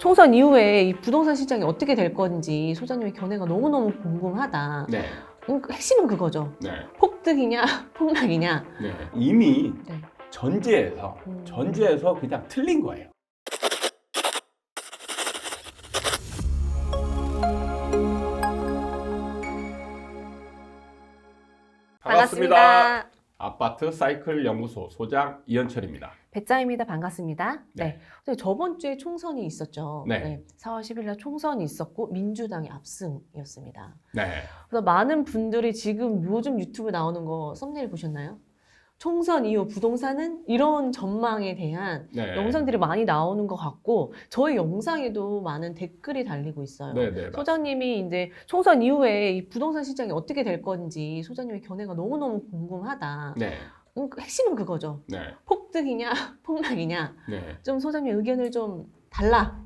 총선 이후에 이 부동산 시장이 어떻게 될 건지 소장님의 견해가 너무너무 궁금하다. 네. 핵심은 그거죠. 네. 폭등이냐, 폭락이냐. 네. 이미 네. 전제에서 그냥 틀린 거예요. 반갑습니다. 아파트 사이클 연구소 소장 이현철입니다. 배짱입니다. 반갑습니다. 네. 네. 저번 주에 총선이 있었죠. 네. 4월 10일 날 총선이 있었고 민주당의 압승이었습니다. 네. 그래서 많은 분들이 지금 요즘 유튜브 나오는 거 썸네일 보셨나요? 총선 이후 부동산은 이런 전망에 대한 네. 영상들이 많이 나오는 것 같고 저희 영상에도 많은 댓글이 달리고 있어요. 네, 네, 소장님이 이제 총선 이후에 이 부동산 시장이 어떻게 될 건지 소장님의 견해가 너무너무 궁금하다. 네. 핵심은 그거죠. 네. 폭등이냐 폭락이냐. 네. 좀 소장님 의견을 좀 달라.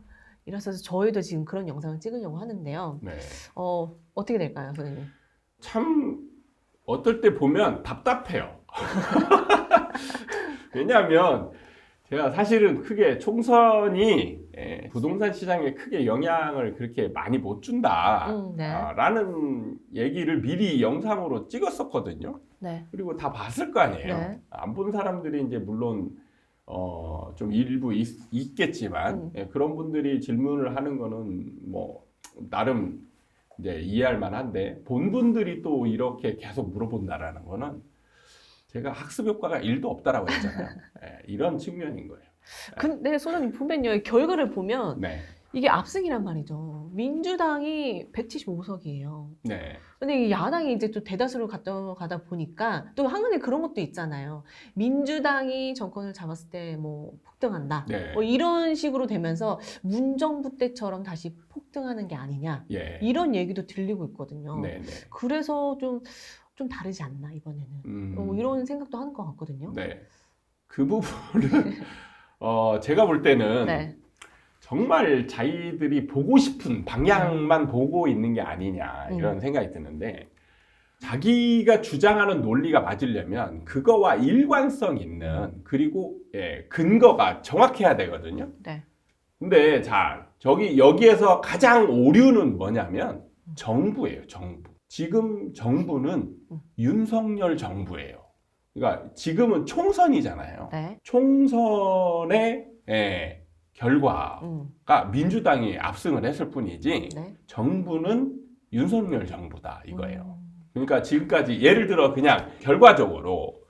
이래서 저희도 지금 그런 영상을 찍으려고 하는데요. 네. 어떻게 될까요, 소장님? 참 어떨 때 보면 답답해요. 왜냐하면 제가 사실은 크게 총선이 부동산 시장에 크게 영향을 그렇게 많이 못 준다 네. 라는 얘기를 미리 영상으로 찍었었거든요. 네. 그리고 다 봤을 거 아니에요. 네. 안 본 사람들이 이제 물론 좀 일부 있겠지만 그런 분들이 질문을 하는 거는 뭐 나름 이제 이해할 만한데 본 분들이 또 이렇게 계속 물어본다라는 거는 제가 학습 효과가 1도 없다라고 했잖아요. 이런 측면인 거예요. 근데 소장님 보면요, 결과를 보면 네. 이게 압승이란 말이죠. 민주당이 175석이에요. 네. 근데 이 야당이 이제 또 대다수를 가다 보니까 또 한간에 그런 것도 있잖아요. 민주당이 정권을 잡았을 때 뭐 폭등한다. 네. 뭐 이런 식으로 되면서 문정부 때처럼 다시 폭등하는 게 아니냐. 예. 이런 얘기도 들리고 있거든요. 네, 네. 그래서 좀 다르지 않나 이번에는. 뭐 이런 생각도 하는 것 같거든요. 네. 그 부분은 제가 볼 때는 네. 정말 자기들이 보고 싶은 방향만 보고 있는 게 아니냐 이런 생각이 드는데 자기가 주장하는 논리가 맞으려면 그거와 일관성 있는 그리고 근거가 정확해야 되거든요. 네. 근데 여기에서 가장 오류는 뭐냐면 정부예요. 정부. 지금 정부는 윤석열 정부예요. 그러니까 지금은 총선이잖아요. 네. 총선의 결과가 민주당이 압승을 했을 뿐이지 네. 정부는 윤석열 정부다 이거예요. 그러니까 지금까지 예를 들어 그냥 결과적으로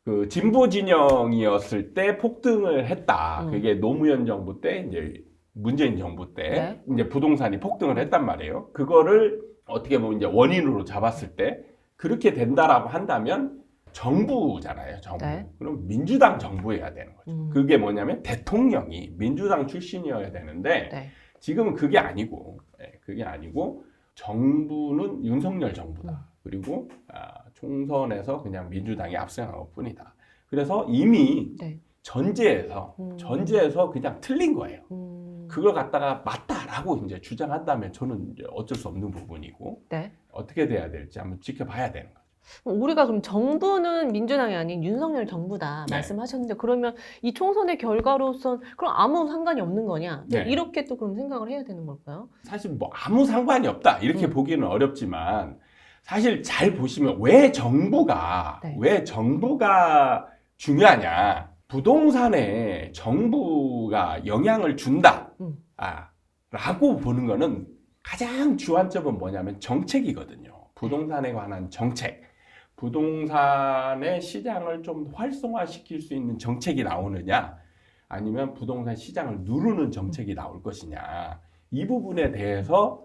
그 진보 진영이었을 때 폭등을 했다. 그게 노무현 정부 때 이제 문재인 정부 때 이제 부동산이 폭등을 했단 말이에요. 그거를 어떻게 보면 이제 원인으로 잡았을 때 그렇게 된다라고 한다면 정부잖아요, 정부. 네. 그럼 민주당 정부여야 되는 거죠. 그게 뭐냐면 대통령이 민주당 출신이어야 되는데 네. 지금은 그게 아니고 정부는 윤석열 정부다. 그리고 총선에서 그냥 민주당이 압승한 것뿐이다. 그래서 이미 네. 전제에서 그냥 틀린 거예요. 그걸 갖다가 맞다라고 이제 주장한다면 저는 이제 어쩔 수 없는 부분이고 네. 어떻게 돼야 될지 한번 지켜봐야 되는 거죠. 우리가 그럼 정부는 민주당이 아닌 윤석열 정부다 네. 말씀하셨는데 그러면 이 총선의 결과로선 그럼 아무 상관이 없는 거냐? 네. 이렇게 또 그럼 생각을 해야 되는 걸까요? 사실 뭐 아무 상관이 없다 이렇게 보기는 어렵지만 사실 잘 보시면 왜 정부가 중요하냐? 부동산에 정부가 영향을 준다 라고 보는 거는 가장 주안점은 뭐냐면 정책이거든요. 부동산에 관한 정책. 부동산의 시장을 좀 활성화시킬 수 있는 정책이 나오느냐 아니면 부동산 시장을 누르는 정책이 나올 것이냐 이 부분에 대해서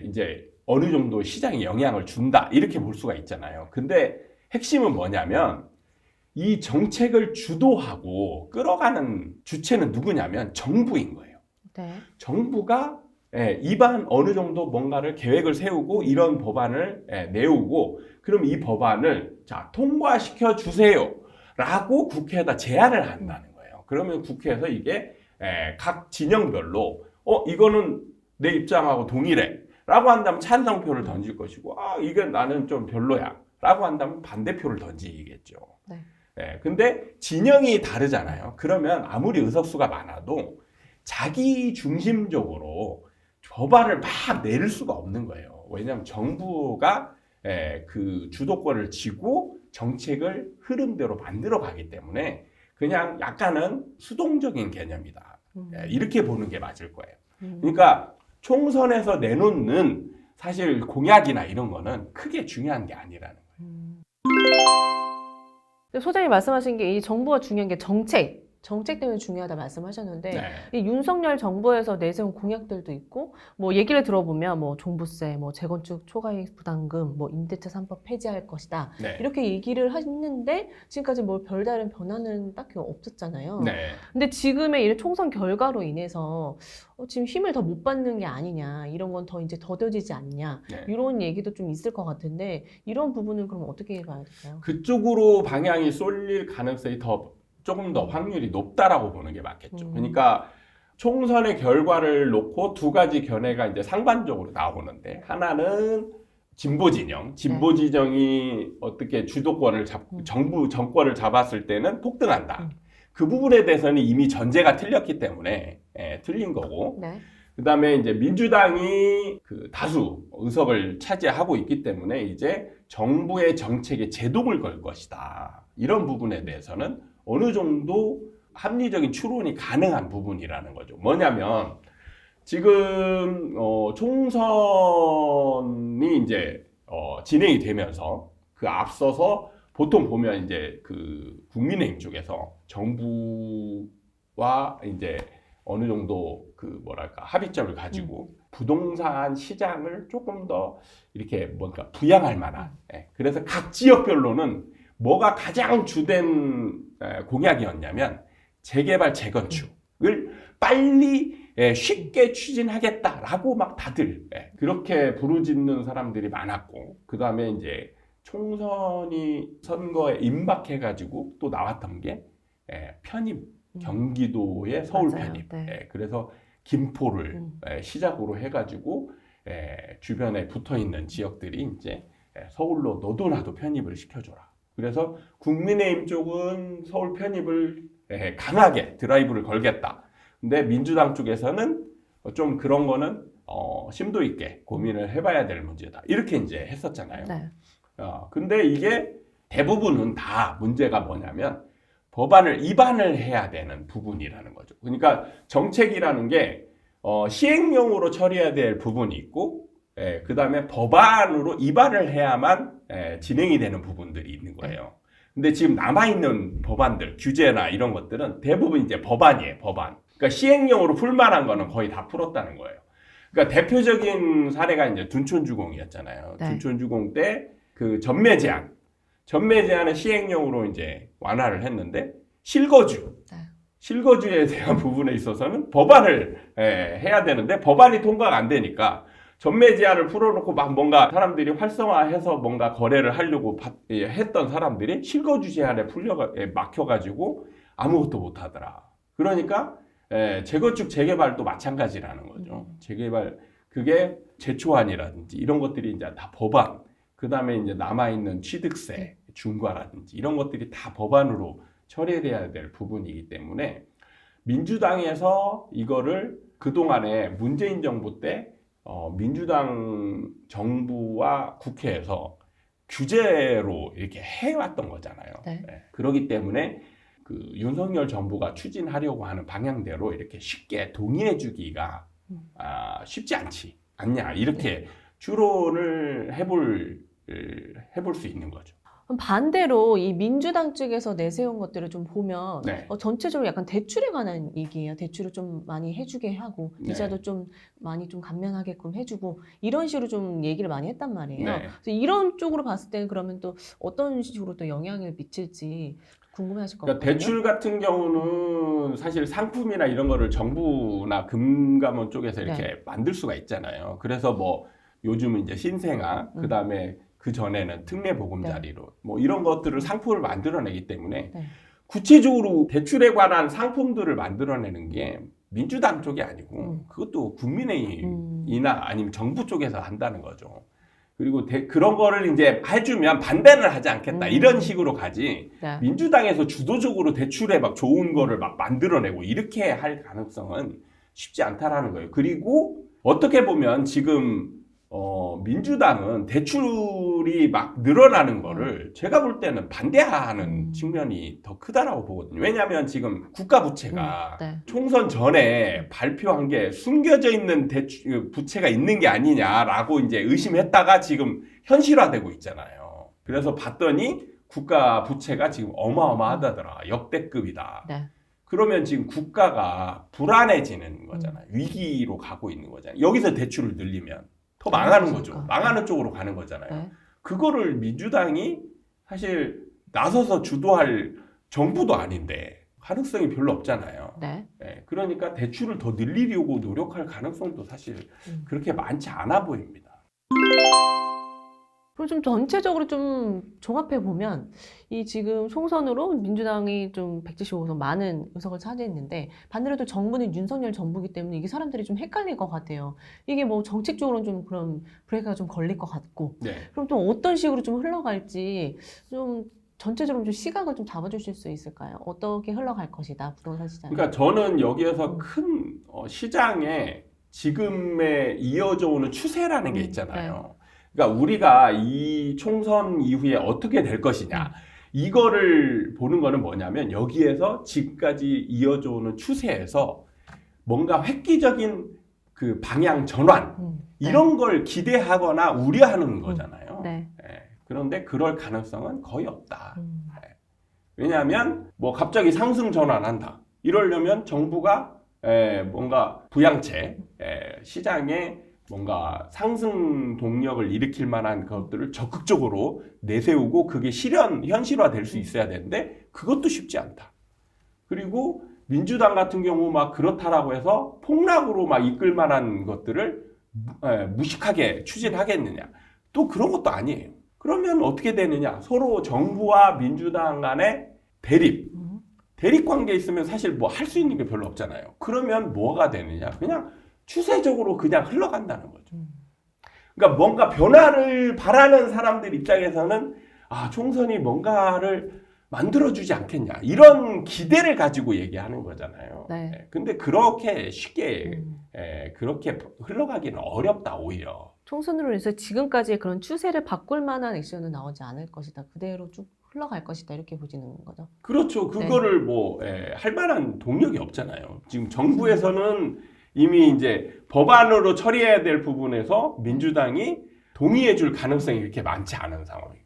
이제 어느 정도 시장에 영향을 준다 이렇게 볼 수가 있잖아요. 근데 핵심은 뭐냐면 이 정책을 주도하고 끌어가는 주체는 누구냐면 정부인 거예요. 네. 정부가 어느 정도 뭔가를 계획을 세우고 이런 법안을 내오고 그럼 이 법안을 통과시켜 주세요 라고 국회에다 제안을 한다는 거예요. 그러면 국회에서 이게 각 진영별로 이거는 내 입장하고 동일해 라고 한다면 찬성표를 던질 것이고 이게 나는 좀 별로야 라고 한다면 반대표를 던지겠죠. 네. 근데 진영이 다르잖아요. 그러면 아무리 의석수가 많아도 자기 중심적으로 법안을 막 내릴 수가 없는 거예요. 왜냐하면 정부가 그 주도권을 쥐고 정책을 흐름대로 만들어 가기 때문에 그냥 약간은 수동적인 개념이다. 이렇게 보는 게 맞을 거예요. 그러니까 총선에서 내놓는 사실 공약이나 이런 거는 크게 중요한 게 아니라는 거예요. 소장님 말씀하신 게 이 정부가 중요한 게 정책 때문에 중요하다 말씀하셨는데 네. 이 윤석열 정부에서 내세운 공약들도 있고 뭐 얘기를 들어보면 뭐 종부세, 뭐 재건축 초과이익 부담금, 뭐 임대차 3법 폐지할 것이다 네. 이렇게 얘기를 했는데 지금까지 뭐 별다른 변화는 딱히 없었잖아요. 네. 근데 지금의 이 총선 결과로 인해서 지금 힘을 더 못 받는 게 아니냐 이런 건 더 이제 더뎌지지 않냐 네. 이런 얘기도 좀 있을 것 같은데 이런 부분은 그럼 어떻게 봐야 될까요? 그쪽으로 방향이 쏠릴 가능성이 조금 더 확률이 높다라고 보는 게 맞겠죠. 그러니까 총선의 결과를 놓고 두 가지 견해가 이제 상반적으로 나오는데 하나는 진보 진영이 어떻게 주도권을 잡고 정권을 잡았을 때는 폭등한다. 그 부분에 대해서는 이미 전제가 틀렸기 때문에 틀린 거고. 네. 그다음에 이제 민주당이 그 다수 의석을 차지하고 있기 때문에 이제 정부의 정책에 제동을 걸 것이다. 이런 부분에 대해서는 어느 정도 합리적인 추론이 가능한 부분이라는 거죠. 뭐냐면 지금 총선이 이제 진행이 되면서 그 앞서서 보통 보면 이제 그 국민의힘 쪽에서 정부와 이제 어느 정도 그 뭐랄까 합의점을 가지고 부동산 시장을 조금 더 이렇게 뭔가 부양할 만한 그래서 각 지역별로는 뭐가 가장 주된 공약이었냐면 재개발 재건축을 빨리 쉽게 추진하겠다라고 막 다들 그렇게 부르짖는 사람들이 많았고 그 다음에 이제 총선이 선거에 임박해가지고 또 나왔던 게 편입 경기도의 서울 맞아요. 편입 네. 그래서 김포를 시작으로 해가지고 주변에 붙어있는 지역들이 이제 서울로 너도 나도 편입을 시켜줘라. 그래서 국민의힘 쪽은 서울 편입을 강하게 드라이브를 걸겠다. 근데 민주당 쪽에서는 좀 그런 거는 심도 있게 고민을 해봐야 될 문제다. 이렇게 이제 했었잖아요. 네. 근데 이게 대부분은 다 문제가 뭐냐면 법안을 입안을 해야 되는 부분이라는 거죠. 그러니까 정책이라는 게 시행령으로 처리해야 될 부분이 있고 그 다음에 법안으로 입안을 해야만 진행이 되는 부분들이 있는 거예요. 근데 지금 남아있는 법안들, 규제나 이런 것들은 대부분 이제 법안이에요, 법안. 그러니까 시행령으로 풀만한 거는 거의 다 풀었다는 거예요. 그러니까 대표적인 사례가 이제 둔촌주공이었잖아요. 네. 둔촌주공 때 그 전매 제한을 시행령으로 이제 완화를 했는데 실거주에 대한 부분에 있어서는 법안을 해야 되는데 법안이 통과가 안 되니까 전매 제한을 풀어놓고 막 뭔가 사람들이 활성화해서 뭔가 거래를 하려고 했던 사람들이 실거주 제한에 막혀가지고 아무것도 못하더라. 그러니까 재건축 재개발도 마찬가지라는 거죠. 재개발 그게 재초안이라든지 이런 것들이 이제 다 법안. 그 다음에 이제 남아있는 취득세, 중과라든지 이런 것들이 다 법안으로 처리돼야 될 부분이기 때문에 민주당에서 이거를 그동안에 문재인 정부 때 민주당 정부와 국회에서 규제로 이렇게 해왔던 거잖아요. 네. 그렇기 때문에 그 윤석열 정부가 추진하려고 하는 방향대로 이렇게 쉽게 동의해주기가 쉽지 않냐 이렇게 추론을 해볼 수 있는 거죠. 그럼 반대로 이 민주당 쪽에서 내세운 것들을 좀 보면 네. 전체적으로 약간 대출에 관한 얘기예요. 대출을 좀 많이 해주게 하고 이자도 좀 많이 좀 감면하게끔 해주고 이런 식으로 좀 얘기를 많이 했단 말이에요. 네. 그래서 이런 쪽으로 봤을 때는 그러면 또 어떤 식으로 또 영향을 미칠지 궁금해하실 것 그러니까 같거든요. 대출 같은 경우는 사실 상품이나 이런 거를 정부나 금감원 쪽에서 이렇게 만들 수가 있잖아요. 그래서 뭐 요즘은 이제 신생아, 그 다음에 그 전에는 특례보금자리로 뭐 이런 것들을 상품을 만들어내기 때문에 구체적으로 대출에 관한 상품들을 만들어내는 게 민주당 쪽이 아니고 그것도 국민의힘이나 아니면 정부 쪽에서 한다는 거죠. 그리고 그런 거를 이제 해주면 반대는 하지 않겠다 이런 식으로 가지 민주당에서 주도적으로 대출에 막 좋은 거를 막 만들어내고 이렇게 할 가능성은 쉽지 않다라는 거예요. 그리고 어떻게 보면 지금 민주당은 대출이 막 늘어나는 거를 제가 볼 때는 반대하는 측면이 더 크다라고 보거든요. 왜냐하면 지금 국가 부채가 네. 총선 전에 발표한 게 숨겨져 있는 부채가 있는 게 아니냐라고 이제 의심했다가 지금 현실화되고 있잖아요. 그래서 봤더니 국가 부채가 지금 어마어마하다더라. 역대급이다. 네. 그러면 지금 국가가 불안해지는 거잖아요. 위기로 가고 있는 거잖아요. 여기서 대출을 늘리면 더 망하는 거죠. 망하는 쪽으로 가는 거잖아요. 네. 그거를 민주당이 사실 나서서 주도할 정부도 아닌데 가능성이 별로 없잖아요. 네. 네, 그러니까 대출을 더 늘리려고 노력할 가능성도 사실 그렇게 많지 않아 보입니다. 그리고 좀 전체적으로 좀 종합해 보면 이 지금 총선으로 민주당이 좀 175석 많은 의석을 차지했는데 반대로 또 정부는 윤석열 정부이기 때문에 이게 사람들이 좀 헷갈릴 것 같아요. 이게 뭐 정책적으로는 좀 그런 브레이크가 좀 걸릴 것 같고 네. 그럼 또 어떤 식으로 좀 흘러갈지 좀 전체적으로 좀 시각을 좀 잡아주실 수 있을까요? 어떻게 흘러갈 것이다 부동산 시장. 그러니까 저는 여기에서 큰 시장에 지금에 이어져 오는 추세라는 게 있잖아요. 그러니까 우리가 이 총선 이후에 어떻게 될 것이냐 이거를 보는 거는 뭐냐면 여기에서 지금까지 이어져 오는 추세에서 뭔가 획기적인 그 방향 전환 이런 걸 기대하거나 우려하는 거잖아요. 네. 네. 그런데 그럴 가능성은 거의 없다. 네. 왜냐하면 뭐 갑자기 상승 전환한다. 이러려면 정부가 뭔가 부양책 시장에 뭔가 상승 동력을 일으킬 만한 것들을 적극적으로 내세우고 그게 현실화 될 수 있어야 되는데 그것도 쉽지 않다. 그리고 민주당 같은 경우 막 그렇다라고 해서 폭락으로 막 이끌 만한 것들을 무식하게 추진하겠느냐. 또 그런 것도 아니에요. 그러면 어떻게 되느냐. 서로 정부와 민주당 간의 대립 관계에 있으면 사실 뭐 할 수 있는 게 별로 없잖아요. 그러면 뭐가 되느냐. 그냥 추세적으로 그냥 흘러간다는 거죠. 그러니까 뭔가 변화를 바라는 사람들 입장에서는 총선이 뭔가를 만들어주지 않겠냐 이런 기대를 가지고 얘기하는 거잖아요. 네. 근데 그렇게 쉽게 그렇게 흘러가기는 어렵다 오히려. 총선으로 인해서 지금까지의 그런 추세를 바꿀 만한 액션은 나오지 않을 것이다. 그대로 쭉 흘러갈 것이다. 이렇게 보시는 거죠. 그렇죠. 그거를 뭐 할 만한 동력이 없잖아요. 지금 정부에서는 이미 이제 법안으로 처리해야 될 부분에서 민주당이 동의해 줄 가능성이 그렇게 많지 않은 상황이고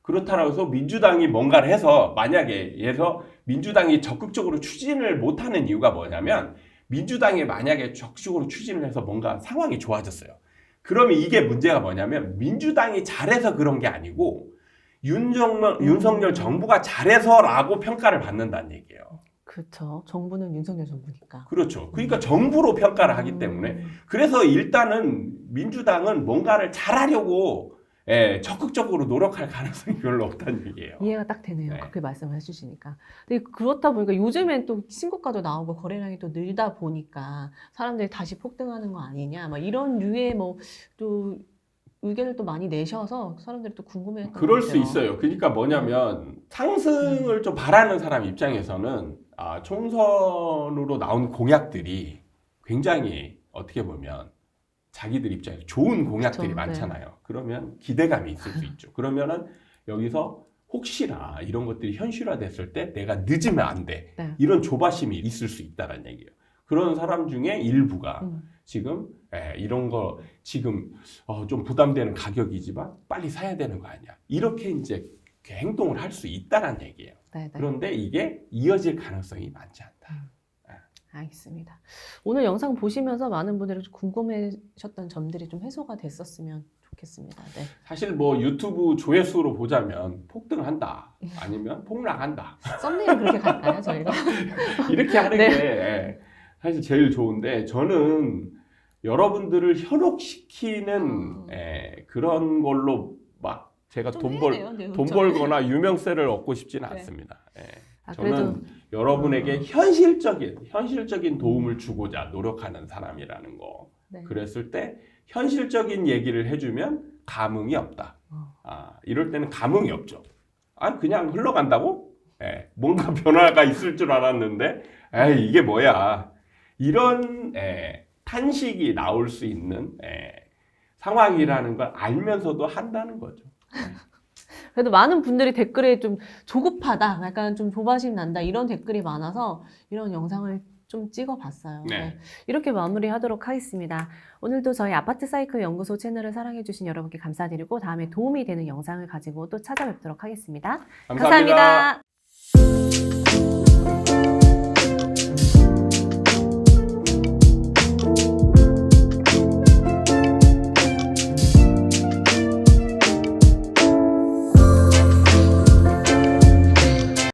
그렇다고 해서 민주당이 뭔가를 해서 만약에 해서 민주당이 적극적으로 추진을 못하는 이유가 뭐냐면 민주당이 만약에 적극적으로 추진을 해서 뭔가 상황이 좋아졌어요. 그러면 이게 문제가 뭐냐면 민주당이 잘해서 그런 게 아니고 윤석열 정부가 잘해서라고 평가를 받는다는 얘기예요. 그렇죠. 정부는 윤석열 정부니까. 그렇죠. 그러니까 정부로 평가를 하기 때문에 그래서 일단은 민주당은 뭔가를 잘하려고 적극적으로 노력할 가능성이 별로 없다는 얘기예요. 이해가 딱 되네요. 네. 그렇게 말씀을 해주시니까. 근데 그렇다 보니까 요즘엔 또 신고가도 나오고 거래량이 또 늘다 보니까 사람들이 다시 폭등하는 거 아니냐. 막 이런 류의 뭐 또 의견을 또 많이 내셔서 사람들이 또 궁금해했던 것 같아요. 그럴 수 있어요. 그러니까 뭐냐면 상승을 좀 바라는 사람 입장에서는 총선으로 나온 공약들이 굉장히 어떻게 보면 자기들 입장에서 좋은 공약들이 그쵸, 많잖아요. 네. 그러면 기대감이 있을 수 있죠. 그러면은 여기서 혹시나 이런 것들이 현실화됐을 때 내가 늦으면 안 돼. 네. 이런 조바심이 있을 수 있다는 얘기예요. 그런 사람 중에 일부가 지금 이런 거 지금 좀 부담되는 가격이지만 빨리 사야 되는 거 아니야. 이렇게 이제 행동을 할 수 있다는 얘기예요. 네네. 그런데 이게 이어질 가능성이 많지 않다. 알겠습니다. 오늘 영상 보시면서 많은 분들이 좀 궁금해하셨던 점들이 좀 해소가 됐었으면 좋겠습니다. 네. 사실 뭐 유튜브 조회수로 보자면 폭등한다 아니면 폭락한다. 썸네일 그렇게 갈까요 저희가? 이렇게 하는 네. 게 사실 제일 좋은데 저는 여러분들을 현혹시키는 그런 걸로 막 제가 돈 벌거나 유명세를 얻고 싶지는 않습니다. 저는 여러분에게 현실적인 도움을 주고자 노력하는 사람이라는 거. 네. 그랬을 때 현실적인 얘기를 해주면 감흥이 없다. 이럴 때는 감흥이 없죠. 그냥 흘러간다고? 뭔가 변화가 있을 줄 알았는데, 이게 뭐야? 이런 탄식이 나올 수 있는 상황이라는 걸 알면서도 한다는 거죠. 그래도 많은 분들이 댓글에 좀 조급하다, 약간 좀 조바심 난다 이런 댓글이 많아서 이런 영상을 좀 찍어봤어요. 네. 네. 이렇게 마무리하도록 하겠습니다. 오늘도 저희 아파트 사이클 연구소 채널을 사랑해주신 여러분께 감사드리고 다음에 도움이 되는 영상을 가지고 또 찾아뵙도록 하겠습니다. 감사합니다. 감사합니다.